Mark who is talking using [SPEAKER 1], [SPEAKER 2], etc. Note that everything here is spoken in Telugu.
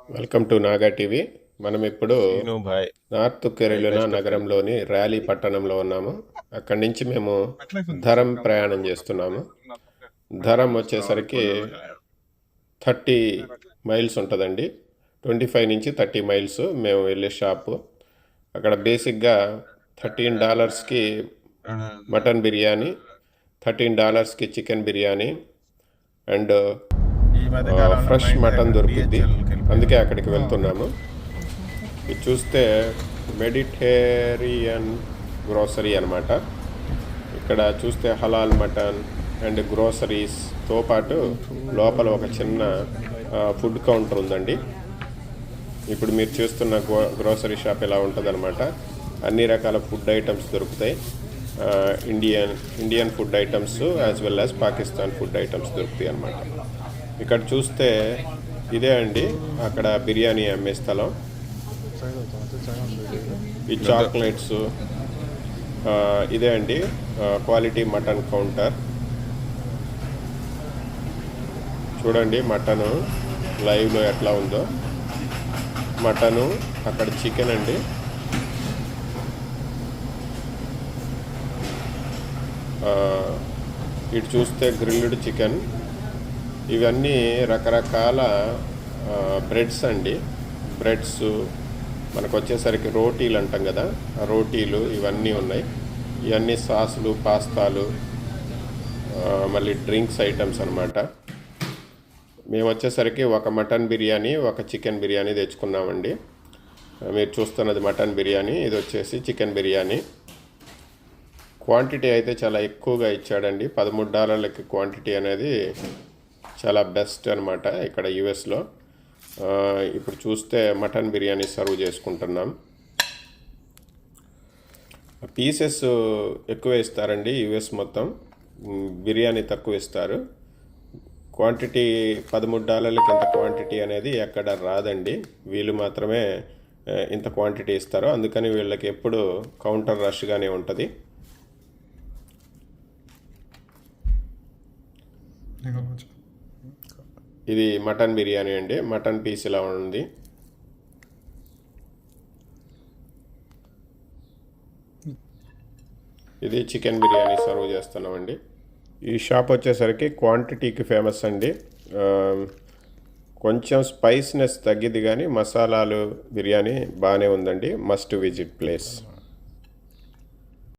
[SPEAKER 1] Welcome to Naga TV. మనం ఇప్పుడు
[SPEAKER 2] Srinu Bhai
[SPEAKER 1] North
[SPEAKER 2] my
[SPEAKER 1] Carolina
[SPEAKER 2] best friend.
[SPEAKER 1] నగరంలోని ర్యాలీ పట్టణంలో ఉన్నాము. అక్కడి నుంచి మేము ధరం ప్రయాణం చేస్తున్నాము. ధరం వచ్చేసరికి 30 మైల్స్ ఉంటుందండి. 25 నుంచి 30 మైల్స్ మేము వెళ్ళే షాపు. అక్కడ బేసిక్గా $13కి మటన్ బిర్యానీ, $13కి చికెన్ బిర్యానీ అండ్
[SPEAKER 2] ఈ మధ్య కాలంలో
[SPEAKER 1] ఫ్రెష్ మటన్ దొరుకుద్ది. అందుకే అక్కడికి
[SPEAKER 2] వెళ్ళిపోయాను.
[SPEAKER 1] వెళ్తున్నాము. ఇది చూస్తే మెడిటేరియన్ గ్రోసరీ అనమాట. ఇక్కడ చూస్తే హలాల్ మటన్ అండ్ గ్రోసరీస్తో పాటు లోపల ఒక చిన్న ఫుడ్ కౌంటర్ ఉందండి. ఇప్పుడు మీరు చూస్తున్న గ్రోసరీ షాప్ ఎలా ఉంటుంది అనమాట. అన్ని రకాల ఫుడ్ ఐటమ్స్ దొరుకుతాయి. Indian food items as well as Pakistan food items దొరుకుతాయి అన్నమాట. ఇక్కడ చూస్తే ఇదే అండి అక్కడ బిర్యానీ అమ్మే స్థలం. ఈ చాక్లెట్స్ ఇదే అండి క్వాలిటీ మటన్ కౌంటర్. చూడండి మటను లైవ్లో ఎట్లా ఉందో. మటను అక్కడ చికెన్ అండి. ఇటు చూస్తే గ్రిల్డ్ చికెన్. ఇవన్నీ రకరకాల బ్రెడ్స్ అండి. బ్రెడ్స్ మనకు వచ్చేసరికి రోటీలు అంటాం కదా, ఆ రోటీలు ఇవన్నీ ఉన్నాయి. ఇవన్నీ సాసులు, పాస్తాలు, మళ్ళీ డ్రింక్స్ ఐటమ్స్ అనమాట. మేము వచ్చేసరికి ఒక మటన్ బిర్యానీ, ఒక చికెన్ బిర్యానీ తెచ్చుకున్నామండి. మీరు చూస్తున్నది మటన్ బిర్యానీ, ఇది వచ్చేసి చికెన్ బిర్యానీ. క్వాంటిటీ అయితే చాలా ఎక్కువగా ఇచ్చాడండి. $13కి క్వాంటిటీ అనేది చాలా బెస్ట్ అనమాట ఇక్కడ యుఎస్లో. ఇప్పుడు చూస్తే మటన్ బిర్యానీ సర్వ్ చేసుకుంటున్నాం. పీసెస్ ఎక్కువ ఇస్తారండి యుఎస్ మొత్తం, బిర్యానీ తక్కువ ఇస్తారు. క్వాంటిటీ $13కి ఇంత క్వాంటిటీ అనేది ఎక్కడ రాదండి. వీళ్ళు మాత్రమే ఇంత క్వాంటిటీ ఇస్తారు. అందుకని వీళ్ళకి ఎప్పుడు కౌంటర్ రష్గానే ఉంటుంది. ఇది మటన్ బిర్యానీ అండి. మటన్ పీస్ ఇలా ఉంది. ఇది చికెన్ బిర్యానీ సర్వ్ చేస్తున్నామండి. ఈ షాప్ వచ్చేసరికి క్వాంటిటీకి ఫేమస్ అండి. కొంచెం స్పైస్నెస్ తగ్గిద్ది కానీ మసాలాలు బిర్యానీ బాగానే ఉందండి. Must visit place.